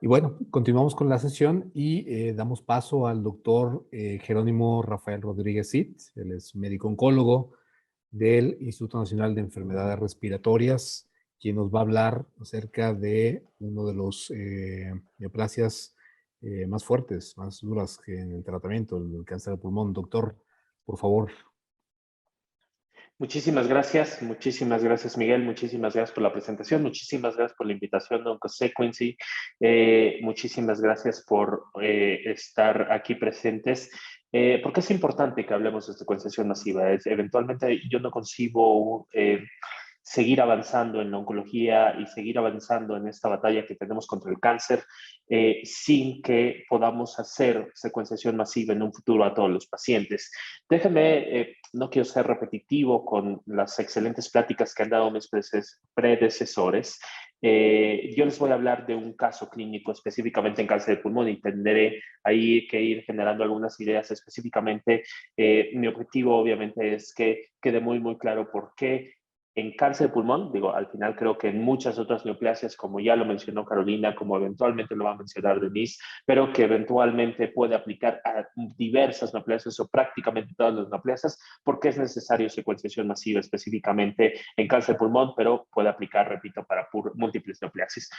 Y bueno, continuamos con la sesión y damos paso al doctor Jerónimo Rafael Rodríguez Cid. Él es médico oncólogo del Instituto Nacional de Enfermedades Respiratorias, quien nos va a hablar acerca de uno de los neoplasias más fuertes, más duras que en el tratamiento, el cáncer de pulmón. Doctor, por favor. Muchísimas gracias Miguel, muchísimas gracias por la presentación, muchísimas gracias por la invitación, OncoSequencing, muchísimas gracias por estar aquí presentes, porque es importante que hablemos de secuenciación masiva. Eventualmente yo no concibo seguir avanzando en la oncología y seguir avanzando en esta batalla que tenemos contra el cáncer sin que podamos hacer secuenciación masiva en un futuro a todos los pacientes. Déjenme, no quiero ser repetitivo con las excelentes pláticas que han dado mis predecesores. Yo les voy a hablar de un caso clínico específicamente en cáncer de pulmón y tendré ahí que ir generando algunas ideas específicamente. Mi objetivo obviamente es que quede muy claro por qué en cáncer de pulmón, digo, al final creo que en muchas otras neoplasias, como ya lo mencionó Carolina, como eventualmente lo va a mencionar Denise, pero que eventualmente puede aplicar a diversas neoplasias o prácticamente todas las neoplasias, porque es necesario secuenciación masiva específicamente en cáncer de pulmón, pero puede aplicar, repito, para múltiples neoplasias.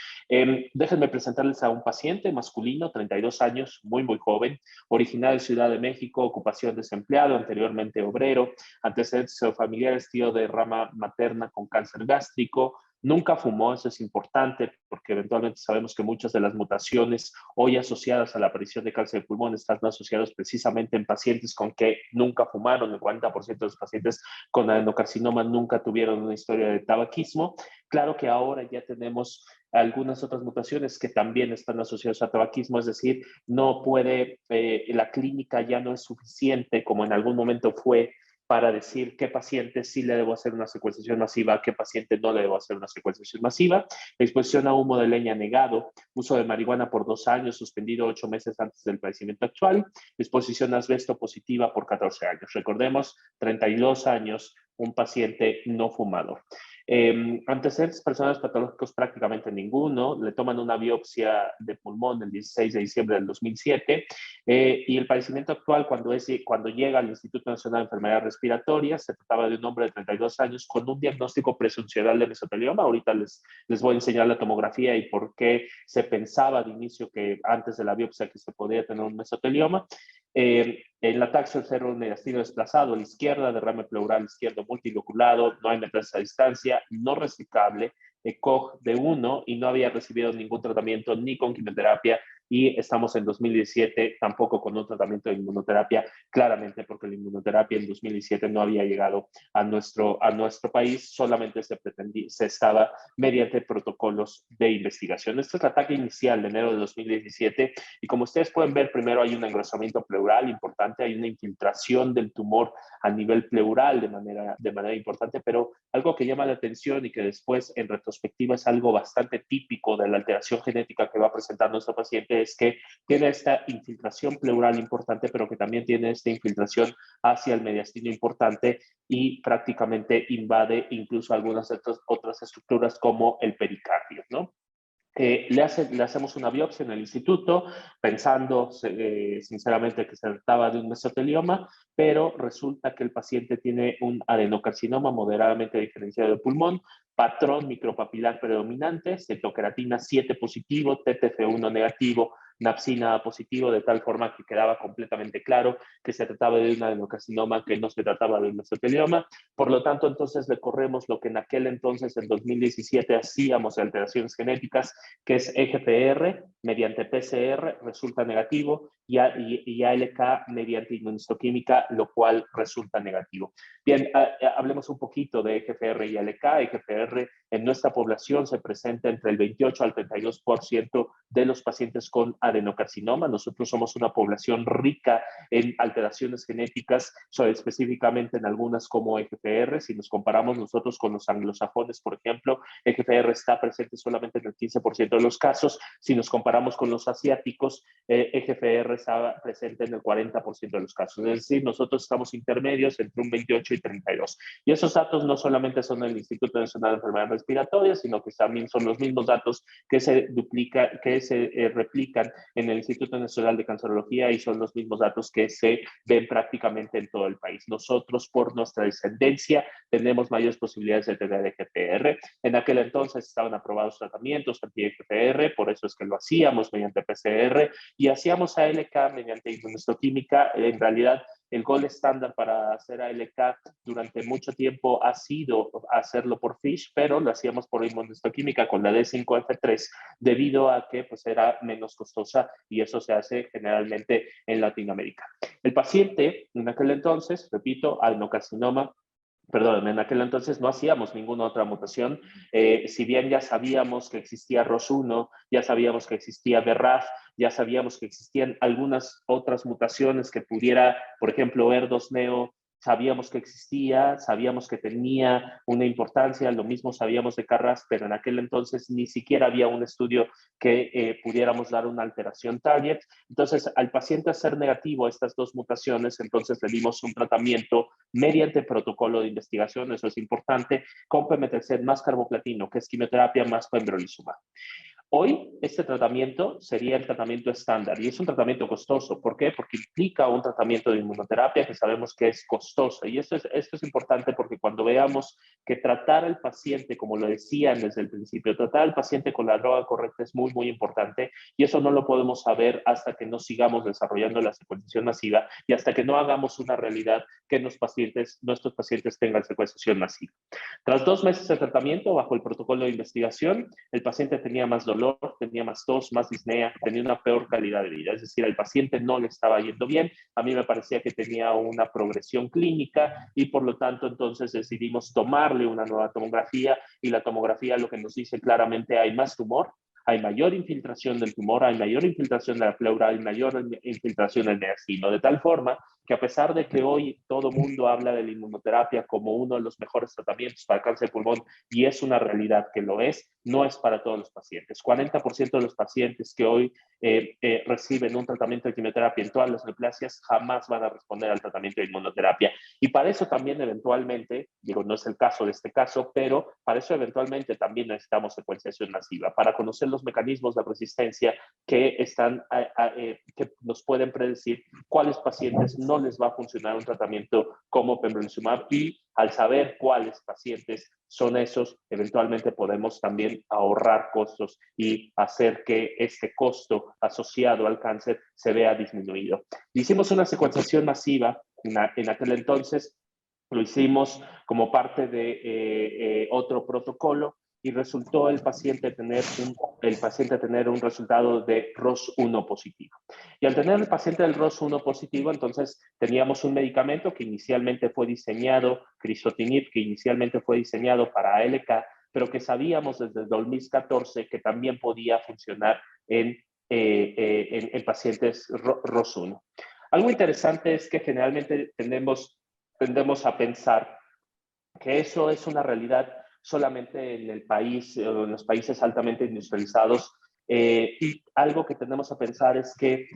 Déjenme presentarles a un paciente masculino, 32 años, muy joven, originario de Ciudad de México, ocupación desempleado, anteriormente obrero, antecedentes familiares, tío de rama materna con cáncer gástrico, nunca fumó, eso es importante porque eventualmente sabemos que muchas de las mutaciones hoy asociadas a la aparición de cáncer de pulmón están asociadas precisamente en pacientes con que nunca fumaron. El 40% de los pacientes con adenocarcinoma nunca tuvieron una historia de tabaquismo. Claro que ahora ya tenemos algunas otras mutaciones que también están asociadas a tabaquismo, es decir, no puede, la clínica ya no es suficiente como en algún momento fue para decir qué paciente sí le debo hacer una secuenciación masiva, qué paciente no le debo hacer una secuenciación masiva. Exposición a humo de leña negado, uso de marihuana por 2 años, suspendido 8 meses antes del padecimiento actual, exposición a asbesto positiva por 14 años. Recordemos, 32 años, un paciente no fumador. Antecedentes personales patológicos prácticamente ninguno, le toman una biopsia de pulmón el 16 de diciembre del 2007 y el padecimiento actual cuando llega al Instituto Nacional de Enfermedades Respiratorias se trataba de un hombre de 32 años con un diagnóstico presuncional de mesotelioma. Ahorita les voy a enseñar la tomografía y por qué se pensaba de inicio que antes de la biopsia que se podía tener un mesotelioma. En la taxo el cerro mediastino desplazado a la izquierda, derrame pleural izquierdo multiloculado, no hay metástasis a distancia, no resecable, ECOG de 1 y no había recibido ningún tratamiento ni con quimioterapia y estamos en 2017 tampoco con un tratamiento de inmunoterapia, claramente porque la inmunoterapia en 2017 no había llegado a nuestro país, solamente se estaba mediante protocolos de investigación. Este es el ataque inicial de enero de 2017 y como ustedes pueden ver, primero hay un engrosamiento pleural importante, hay una infiltración del tumor a nivel pleural de manera importante, pero algo que llama la atención y que después en retrospectiva es algo bastante típico de la alteración genética que va presentando nuestro paciente es que tiene esta infiltración pleural importante, pero que también tiene esta infiltración hacia el mediastino importante y prácticamente invade incluso algunas otras estructuras como el pericardio, ¿no? Le hacemos una biopsia en el instituto pensando sinceramente que se trataba de un mesotelioma, pero resulta que el paciente tiene un adenocarcinoma moderadamente diferenciado de pulmón, patrón micropapilar predominante, cetoqueratina 7 positivo, TTF1 negativo, napsina positivo, de tal forma que quedaba completamente claro que se trataba de un adenocarcinoma, que no se trataba de un mesotelioma. Por lo tanto, entonces le corremos lo que en aquel entonces, en 2017, hacíamos de alteraciones genéticas, que es EGPR mediante PCR, resulta negativo, y ALK mediante inmunistoquímica, lo cual resulta negativo. Bien, hablemos un poquito de EGPR y ALK. EGPR en nuestra población se presenta entre el 28 al 32% de los pacientes con adenocarcinoma. Nosotros somos una población rica en alteraciones genéticas, específicamente en algunas como EGPR. Si nos comparamos nosotros con los anglosajones, por ejemplo, EGPR está presente solamente en el 15% de los casos. Si nos comparamos con los asiáticos, EGFR estaba presente en el 40% de los casos. Es decir, nosotros estamos intermedios entre un 28 y 32. Y esos datos no solamente son del Instituto Nacional de Enfermedades Respiratorias, sino que también son los mismos datos que se replican en el Instituto Nacional de Cancerología y son los mismos datos que se ven prácticamente en todo el país. Nosotros, por nuestra descendencia, tenemos mayores posibilidades de tener EGFR. En aquel entonces estaban aprobados tratamientos anti-EGFR, por eso es que lo hacíamos mediante PCR y hacíamos ALK mediante inmunohistoquímica. En realidad, el gold estándar para hacer ALK durante mucho tiempo ha sido hacerlo por FISH, pero lo hacíamos por inmunohistoquímica con la D5F3 debido a que pues, era menos costosa y eso se hace generalmente en Latinoamérica. El paciente en aquel entonces, repito, adenocarcinoma, perdón, en aquel entonces no hacíamos ninguna otra mutación. Si bien ya sabíamos que existía ROS1, ya sabíamos que existía BRAF, ya sabíamos que existían algunas otras mutaciones que pudiera, por ejemplo, ER2-NEO, sabíamos que existía, sabíamos que tenía una importancia, lo mismo sabíamos de KRAS, pero en aquel entonces ni siquiera había un estudio que pudiéramos dar una alteración target. Entonces, al paciente ser negativo a estas dos mutaciones, entonces le dimos un tratamiento mediante protocolo de investigación, eso es importante, con pemetrexed más carboplatino, que es quimioterapia más pembrolizumab. Hoy, este tratamiento sería el tratamiento estándar y es un tratamiento costoso. ¿Por qué? Porque implica un tratamiento de inmunoterapia que sabemos que es costoso. Y esto es importante porque cuando veamos que tratar al paciente, como lo decían desde el principio, tratar al paciente con la droga correcta es muy, muy importante y eso no lo podemos saber hasta que no sigamos desarrollando la secuenciación masiva y hasta que no hagamos una realidad que nuestros pacientes tengan secuenciación masiva. Tras 2 meses de tratamiento, bajo el protocolo de investigación, el paciente tenía más dolor, tenía más tos, más disnea, tenía una peor calidad de vida. Es decir, al paciente no le estaba yendo bien. A mí me parecía que tenía una progresión clínica y por lo tanto entonces decidimos tomarle una nueva tomografía y la tomografía lo que nos dice claramente hay más tumor, hay mayor infiltración del tumor, hay mayor infiltración de la pleura, hay mayor infiltración del mediastino, de tal forma que a pesar de que hoy todo mundo habla de la inmunoterapia como uno de los mejores tratamientos para cáncer de pulmón, y es una realidad que lo es, no es para todos los pacientes. 40% de los pacientes que hoy reciben un tratamiento de quimioterapia en todas las neoplasias jamás van a responder al tratamiento de inmunoterapia. Y para eso también eventualmente, digo, no es el caso de este caso, pero para eso eventualmente también necesitamos secuenciación masiva, para conocer los mecanismos de resistencia que nos pueden predecir cuáles pacientes no les va a funcionar un tratamiento como pembrolizumab y al saber cuáles pacientes son esos, eventualmente podemos también ahorrar costos y hacer que este costo asociado al cáncer se vea disminuido. Hicimos una secuenciación masiva en aquel entonces, lo hicimos como parte de otro protocolo y resultó el paciente tener un resultado de ROS1 positivo. Y al tener el paciente del ROS1 positivo, entonces teníamos un medicamento que inicialmente fue diseñado, crizotinib, que inicialmente fue diseñado para ALK, pero que sabíamos desde el 2014 que también podía funcionar en pacientes ROS1. Algo interesante es que generalmente tendemos a pensar que eso es una realidad solamente en el país o en los países altamente industrializados. Y algo que tenemos a pensar es que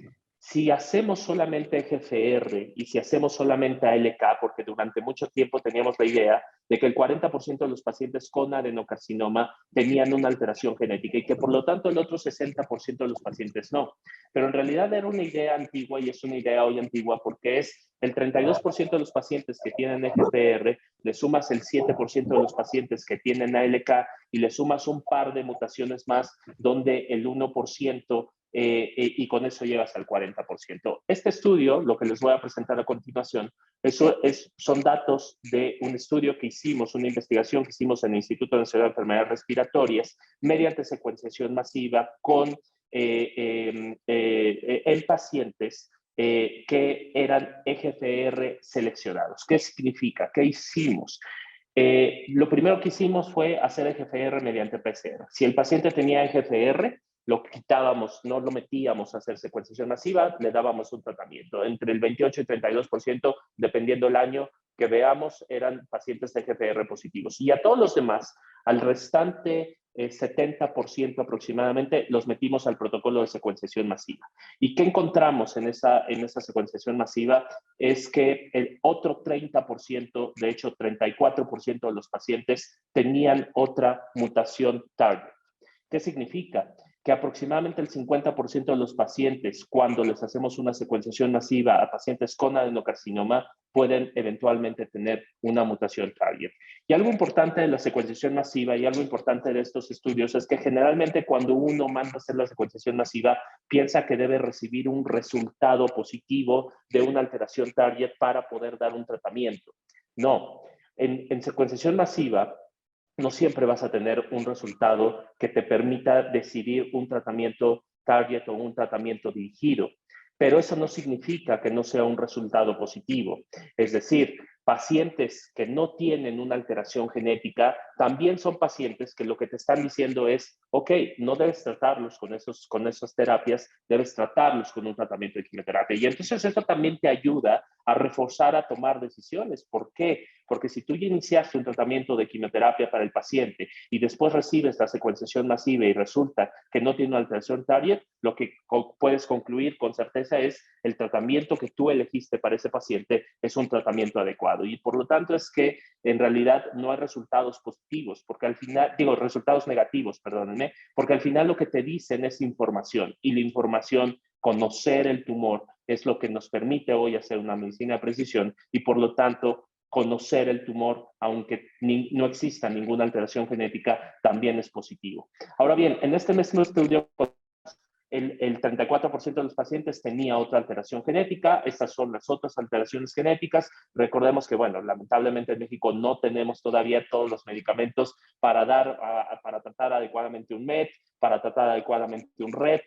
si hacemos solamente EGFR y si hacemos solamente ALK, porque durante mucho tiempo teníamos la idea de que el 40% de los pacientes con adenocarcinoma tenían una alteración genética y que por lo tanto el otro 60% de los pacientes no. Pero en realidad era una idea antigua y es una idea hoy antigua porque es el 32% de los pacientes que tienen EGFR, le sumas el 7% de los pacientes que tienen ALK y le sumas un par de mutaciones más donde el 1% y con eso llegas al 40%. Este estudio, lo que les voy a presentar a continuación, son datos de un estudio que hicimos, una investigación que hicimos en el Instituto Nacional de Enfermedades Respiratorias mediante secuenciación masiva en pacientes que eran EGFR seleccionados. ¿Qué significa? ¿Qué hicimos? Lo primero que hicimos fue hacer EGFR mediante PCR. Si el paciente tenía EGFR, lo quitábamos, no lo metíamos a hacer secuenciación masiva, le dábamos un tratamiento. Entre el 28 y 32%, dependiendo del año que veamos, eran pacientes de EGFR positivos. Y a todos los demás, al restante 70% aproximadamente, los metimos al protocolo de secuenciación masiva. ¿Y qué encontramos en esa secuenciación masiva? Es que el otro 30%, de hecho 34% de los pacientes tenían otra mutación target. ¿Qué significa? Que aproximadamente el 50% de los pacientes, cuando les hacemos una secuenciación masiva a pacientes con adenocarcinoma, pueden eventualmente tener una mutación target. Y algo importante de la secuenciación masiva y algo importante de estos estudios es que generalmente cuando uno manda a hacer la secuenciación masiva, piensa que debe recibir un resultado positivo de una alteración target para poder dar un tratamiento. No, en secuenciación masiva, no siempre vas a tener un resultado que te permita decidir un tratamiento target o un tratamiento dirigido, pero eso no significa que no sea un resultado positivo. Es decir, pacientes que no tienen una alteración genética también son pacientes que lo que te están diciendo es, ok, no debes tratarlos con esas terapias, debes tratarlos con un tratamiento de quimioterapia. Y entonces eso también te ayuda a reforzar, a tomar decisiones. ¿Por qué? Porque si tú ya iniciaste un tratamiento de quimioterapia para el paciente y después recibes la secuenciación masiva y resulta que no tiene una alteración target, lo que puedes concluir con certeza es el tratamiento que tú elegiste para ese paciente es un tratamiento adecuado. Y por lo tanto es que en realidad no hay resultados positivos, porque al final, resultados negativos, perdónenme, porque al final lo que te dicen es información y la información, conocer el tumor, es lo que nos permite hoy hacer una medicina de precisión y por lo tanto conocer el tumor, aunque no exista ninguna alteración genética, también es positivo. Ahora bien, en este mismo estudio, el 34% de los pacientes tenía otra alteración genética. Estas son las otras alteraciones genéticas. Recordemos que, bueno, lamentablemente en México no tenemos todavía todos los medicamentos para tratar adecuadamente un MET, para tratar adecuadamente un RET,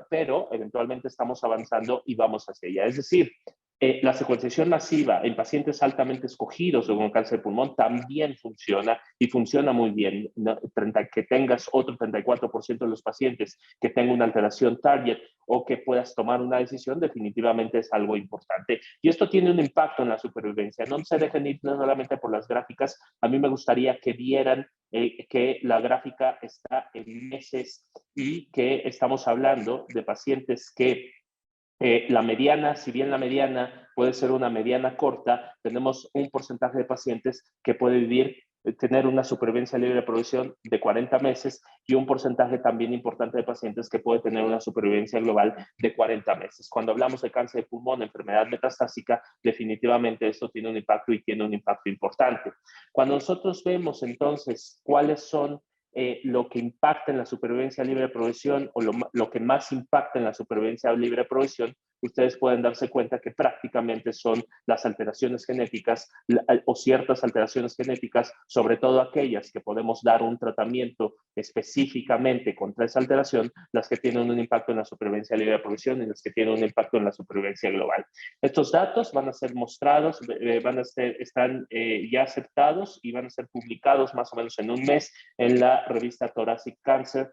pero eventualmente estamos avanzando y vamos hacia allá. Es decir, la secuenciación masiva en pacientes altamente escogidos con cáncer de pulmón también funciona y funciona muy bien. Que tengas otro 34% de los pacientes que tengan una alteración target o que puedas tomar una decisión definitivamente es algo importante. Y esto tiene un impacto en la supervivencia. No se dejen ir solamente por las gráficas. A mí me gustaría que vieran que la gráfica está en meses y que estamos hablando de pacientes que la mediana, si bien la mediana puede ser una mediana corta, tenemos un porcentaje de pacientes que puede tener una supervivencia libre de progresión de 40 meses y un porcentaje también importante de pacientes que puede tener una supervivencia global de 40 meses. Cuando hablamos de cáncer de pulmón, enfermedad metastásica, definitivamente esto tiene un impacto y tiene un impacto importante. Cuando nosotros vemos entonces cuáles son lo que impacta en la supervivencia libre de progresión o lo que más impacta en la supervivencia libre de progresión, ustedes pueden darse cuenta que prácticamente son las alteraciones genéticas o ciertas alteraciones genéticas, sobre todo aquellas que podemos dar un tratamiento específicamente contra esa alteración, las que tienen un impacto en la supervivencia libre de progresión y las que tienen un impacto en la supervivencia global. Estos datos van a ser mostrados, están ya aceptados y van a ser publicados más o menos en un mes en la revista Thoracic Cancer.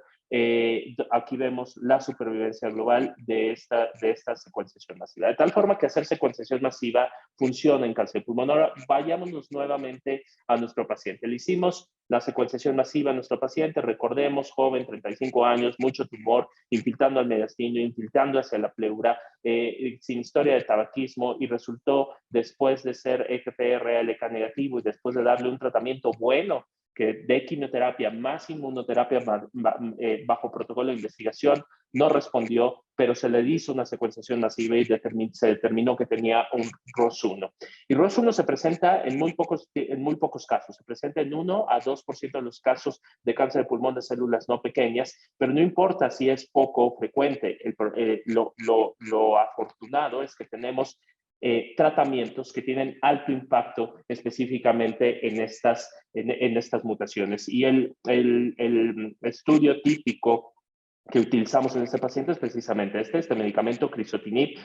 Aquí vemos la supervivencia global de esta secuenciación masiva. De tal forma que hacer secuenciación masiva funciona en cáncer de pulmón. Ahora vayámonos nuevamente a nuestro paciente. Le hicimos la secuenciación masiva a nuestro paciente, recordemos, joven, 35 años, mucho tumor, infiltrando al mediastino, infiltrando hacia la pleura, sin historia de tabaquismo y resultó después de ser EGPR-LK negativo y después de darle un tratamiento bueno, que de quimioterapia más inmunoterapia bajo protocolo de investigación no respondió, pero se le hizo una secuenciación masiva y se determinó que tenía un ROS1. Y ROS1 se presenta en muy pocos casos, se presenta en 1 a 2% de los casos de cáncer de pulmón de células no pequeñas, pero no importa si es poco o frecuente, lo afortunado es que tenemos tratamientos que tienen alto impacto específicamente en estas mutaciones. Y el estudio típico que utilizamos en este paciente es precisamente este medicamento, crizotinib.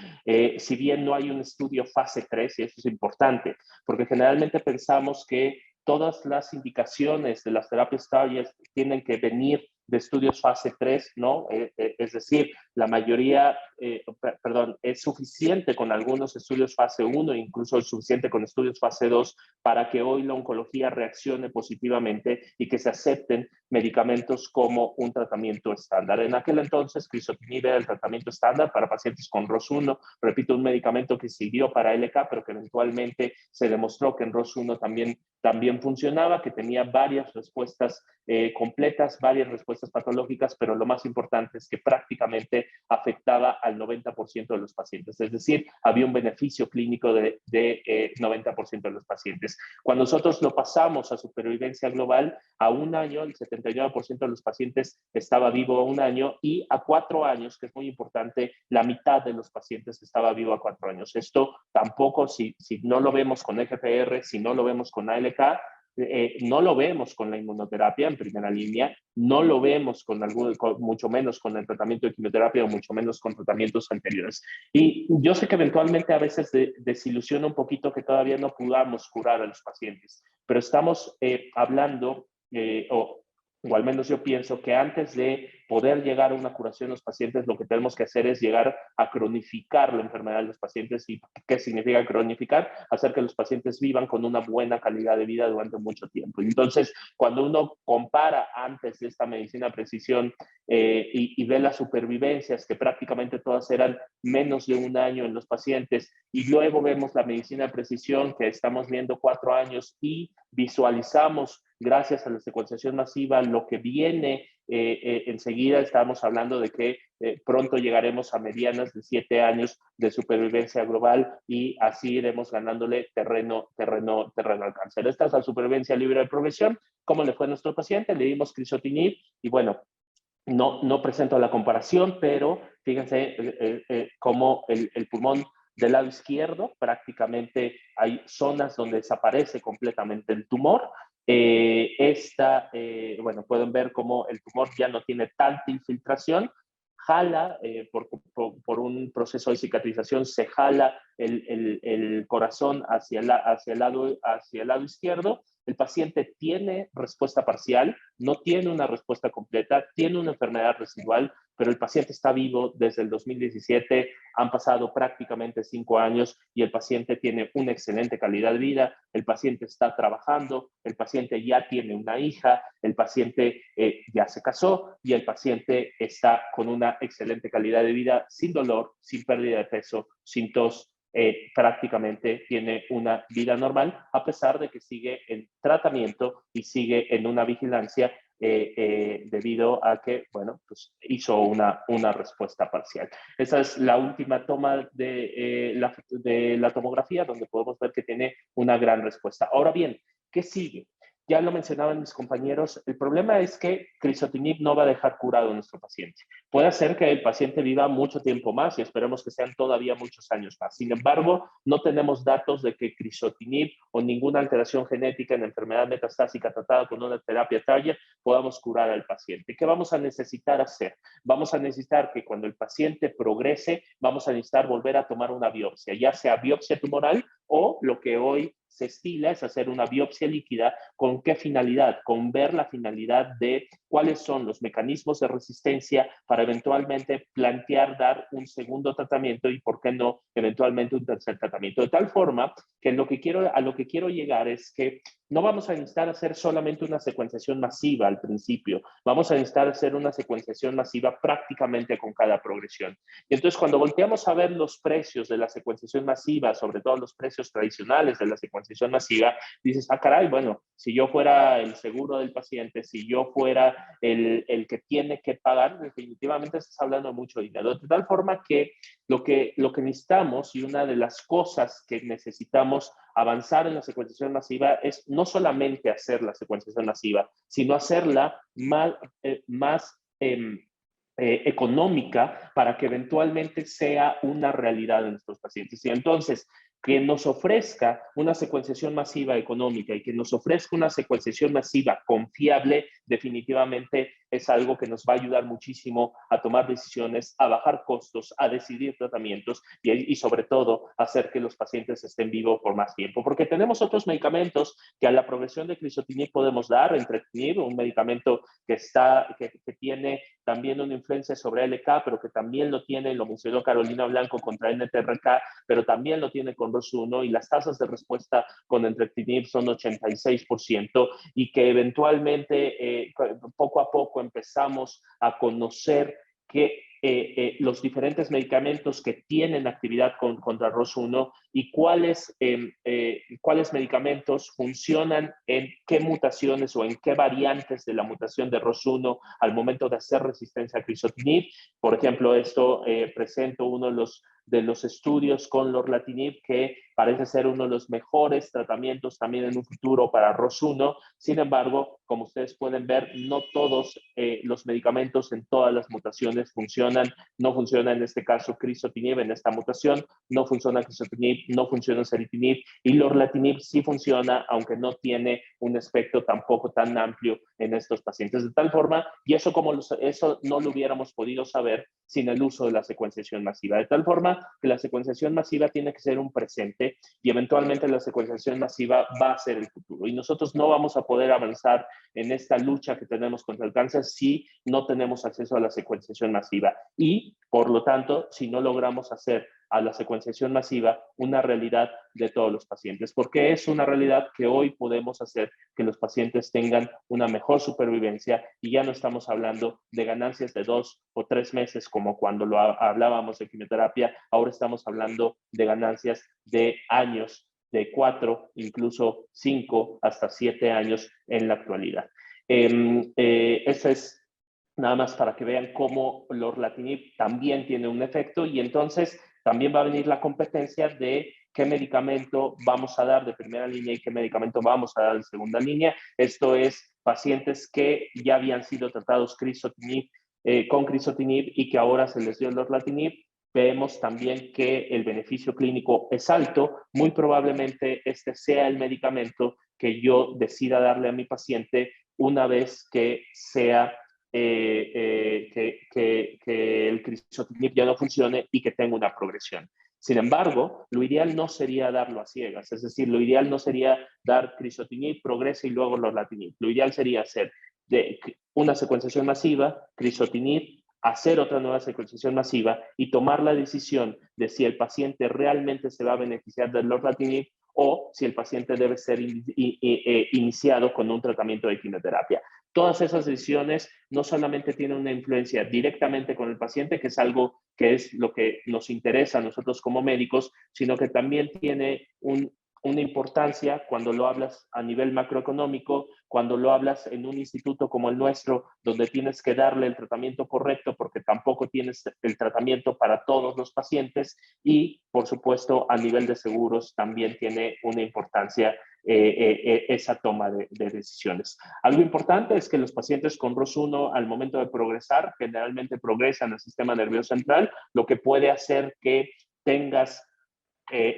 Si bien no hay un estudio fase 3, y eso es importante, porque generalmente pensamos que todas las indicaciones de las terapias target tienen que venir de estudios fase 3, ¿no? Es decir, la mayoría, perdón, es suficiente con algunos estudios fase 1, incluso es suficiente con estudios fase 2 para que hoy la oncología reaccione positivamente y que se acepten medicamentos como un tratamiento estándar. En aquel entonces, crizotinib era el tratamiento estándar para pacientes con ROS1, repito, un medicamento que sirvió para LK, pero que eventualmente se demostró que en ROS1 también funcionaba, que tenía varias respuestas completas, varias respuestas patológicas, pero lo más importante es que prácticamente afectaba al 90% de los pacientes, es decir, había un beneficio clínico de 90% de los pacientes. Cuando nosotros lo pasamos a supervivencia global, a un año, el 79% de los pacientes estaba vivo a un año y a 4 años, que es muy importante, la mitad de los pacientes estaba vivo a 4 años. Esto tampoco, si no lo vemos con FPR, si no lo vemos con ALK, no lo vemos con la inmunoterapia en primera línea, no lo vemos mucho menos con el tratamiento de quimioterapia o mucho menos con tratamientos anteriores. Y yo sé que eventualmente a veces desilusiona un poquito que todavía no podamos curar a los pacientes, pero estamos hablando, o al menos yo pienso que antes de poder llegar a una curación en los pacientes, lo que tenemos que hacer es llegar a cronificar la enfermedad de los pacientes. ¿Y qué significa cronificar? Hacer que los pacientes vivan con una buena calidad de vida durante mucho tiempo. Entonces, cuando uno compara antes de esta medicina de precisión y ve las supervivencias, que prácticamente todas eran menos de un año en los pacientes, y luego vemos la medicina de precisión, que estamos viendo 4 años, y visualizamos, gracias a la secuenciación masiva, lo que viene enseguida, estamos hablando de que pronto llegaremos a medianas de 7 años de supervivencia global y así iremos ganándole terreno al cáncer. Esta es la supervivencia libre de progresión. ¿Cómo le fue a nuestro paciente? Le dimos crizotinib y bueno, no presento la comparación, pero fíjense cómo el pulmón del lado izquierdo prácticamente hay zonas donde desaparece completamente el tumor. Bueno, pueden ver cómo el tumor ya no tiene tanta infiltración, jala, por un proceso de cicatrización, se jala el corazón hacia el lado izquierdo. El paciente tiene respuesta parcial, no tiene una respuesta completa, tiene una enfermedad residual, pero el paciente está vivo desde el 2017, han pasado prácticamente 5 años y el paciente tiene una excelente calidad de vida, el paciente está trabajando, el paciente ya tiene una hija, el paciente ya se casó y el paciente está con una excelente calidad de vida, sin dolor, sin pérdida de peso, sin tos. Prácticamente tiene una vida normal a pesar de que sigue en tratamiento y sigue en una vigilancia debido a que, bueno, pues hizo una respuesta parcial. Esa es la última toma de la tomografía donde podemos ver que tiene una gran respuesta. Ahora bien, ¿qué sigue? Ya lo mencionaban mis compañeros, el problema es que crizotinib no va a dejar curado a nuestro paciente. Puede ser que el paciente viva mucho tiempo más y esperemos que sean todavía muchos años más. Sin embargo, no tenemos datos de que crizotinib o ninguna alteración genética en enfermedad metastásica tratada con una terapia target podamos curar al paciente. ¿Qué vamos a necesitar hacer? Vamos a necesitar que cuando el paciente progrese, vamos a necesitar volver a tomar una biopsia, ya sea biopsia tumoral o lo que hoy se estila es hacer una biopsia líquida. ¿Con qué finalidad? Con ver la finalidad de cuáles son los mecanismos de resistencia para eventualmente plantear dar un segundo tratamiento y, por qué no, eventualmente un tercer tratamiento. De tal forma que a lo que quiero llegar es que no vamos a necesitar hacer solamente una secuenciación masiva al principio, vamos a necesitar hacer una secuenciación masiva prácticamente con cada progresión. Y entonces cuando volteamos a ver los precios de la secuenciación masiva, sobre todo los precios tradicionales de la secuenciación masiva, dices, ah, caray, bueno, si yo fuera el seguro del paciente, si yo fuera el que tiene que pagar, definitivamente estás hablando de mucho dinero. De tal forma que lo que necesitamos y una de las cosas que necesitamos avanzar en la secuenciación masiva es no solamente hacer la secuenciación masiva, sino hacerla más económica para que eventualmente sea una realidad en nuestros pacientes. Y entonces, que nos ofrezca una secuenciación masiva económica y que nos ofrezca una secuenciación masiva confiable, definitivamente es algo que nos va a ayudar muchísimo a tomar decisiones, a bajar costos, a decidir tratamientos y sobre todo hacer que los pacientes estén vivos por más tiempo. Porque tenemos otros medicamentos que a la progresión de crizotinib podemos dar, entrectinib, un medicamento que tiene también una influencia sobre LK, pero que también lo tiene, lo mencionó Carolina Blanco contra NTRK, pero también lo tiene con ROS1, y las tasas de respuesta con entrectinib son 86%, y que eventualmente poco a poco empezamos a conocer que los diferentes medicamentos que tienen actividad contra ROS1 y cuáles medicamentos funcionan en qué mutaciones o en qué variantes de la mutación de ROS1 al momento de hacer resistencia a crizotinib. Por ejemplo, esto presento uno de los estudios con lorlatinib, que parece ser uno de los mejores tratamientos también en un futuro para ROS1. Sin embargo, como ustedes pueden ver, no todos los medicamentos en todas las mutaciones funcionan. No funciona en este caso crizotinib en esta mutación, no funciona crizotinib, no funciona ceritinib, y lorlatinib sí funciona, aunque no tiene un espectro tampoco tan amplio en estos pacientes. De tal forma, y eso no lo hubiéramos podido saber sin el uso de la secuenciación masiva. De tal forma que la secuenciación masiva tiene que ser un presente, y eventualmente la secuenciación masiva va a ser el futuro. Y nosotros no vamos a poder avanzar en esta lucha que tenemos contra el cáncer si no tenemos acceso a la secuenciación masiva. Y, por lo tanto, si no logramos hacer a la secuenciación masiva una realidad de todos los pacientes, porque es una realidad que hoy podemos hacer que los pacientes tengan una mejor supervivencia, y ya no estamos hablando de ganancias de 2 o 3 meses como cuando lo hablábamos de quimioterapia. Ahora estamos hablando de ganancias de años, de 4, incluso 5 hasta 7 años en la actualidad. Eso es nada más para que vean cómo lorlatinib también tiene un efecto, y entonces también va a venir la competencia de qué medicamento vamos a dar de primera línea y qué medicamento vamos a dar de segunda línea. Esto es pacientes que ya habían sido tratados con crizotinib y que ahora se les dio lorlatinib. Vemos también que el beneficio clínico es alto. Muy probablemente este sea el medicamento que yo decida darle a mi paciente una vez que sea que el crizotinib ya no funcione y que tenga una progresión. Sin embargo, lo ideal no sería darlo a ciegas, es decir, lo ideal no sería dar crizotinib, progrese y luego lorlatinib. Lo ideal sería hacer una secuenciación masiva, crizotinib, hacer otra nueva secuenciación masiva y tomar la decisión de si el paciente realmente se va a beneficiar del lorlatinib o si el paciente debe ser iniciado con un tratamiento de quimioterapia. Todas esas decisiones no solamente tienen una influencia directamente con el paciente, que es algo que es lo que nos interesa a nosotros como médicos, sino que también tiene una importancia cuando lo hablas a nivel macroeconómico, cuando lo hablas en un instituto como el nuestro, donde tienes que darle el tratamiento correcto porque tampoco tienes el tratamiento para todos los pacientes, y por supuesto a nivel de seguros también tiene una importancia esa toma de decisiones. Algo importante es que los pacientes con ROS1 al momento de progresar generalmente progresan al sistema nervioso central, lo que puede hacer que tengas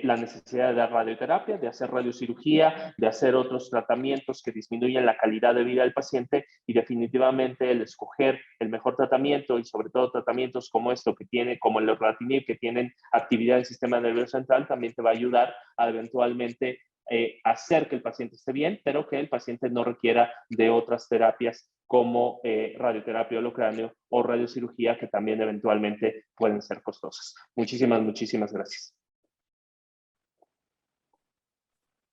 la necesidad de dar radioterapia, de hacer radiocirugía, de hacer otros tratamientos que disminuyen la calidad de vida del paciente, y definitivamente el escoger el mejor tratamiento, y sobre todo tratamientos como esto que tiene, como el lorlatinib, que tienen actividad del sistema nervioso central, también te va a ayudar a eventualmente hacer que el paciente esté bien, pero que el paciente no requiera de otras terapias como radioterapia holocráneo o radiocirugía, que también eventualmente pueden ser costosas. Muchísimas gracias.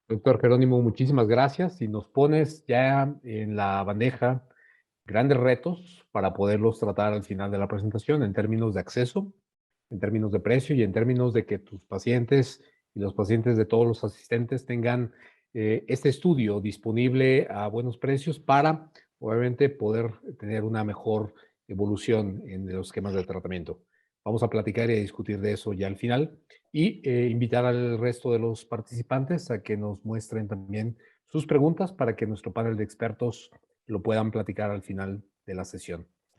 Doctor Jerónimo, muchísimas gracias, y nos pones ya en la bandeja grandes retos para poderlos tratar al final de la presentación en términos de acceso, en términos de precio y en términos de que tus pacientes y los pacientes de todos los asistentes tengan este estudio disponible a buenos precios para, obviamente, poder tener una mejor evolución en los esquemas de tratamiento. Vamos a platicar y a discutir de eso ya al final, y invitar al resto de los participantes a que nos muestren también sus preguntas para que nuestro panel de expertos lo puedan platicar al final de la sesión.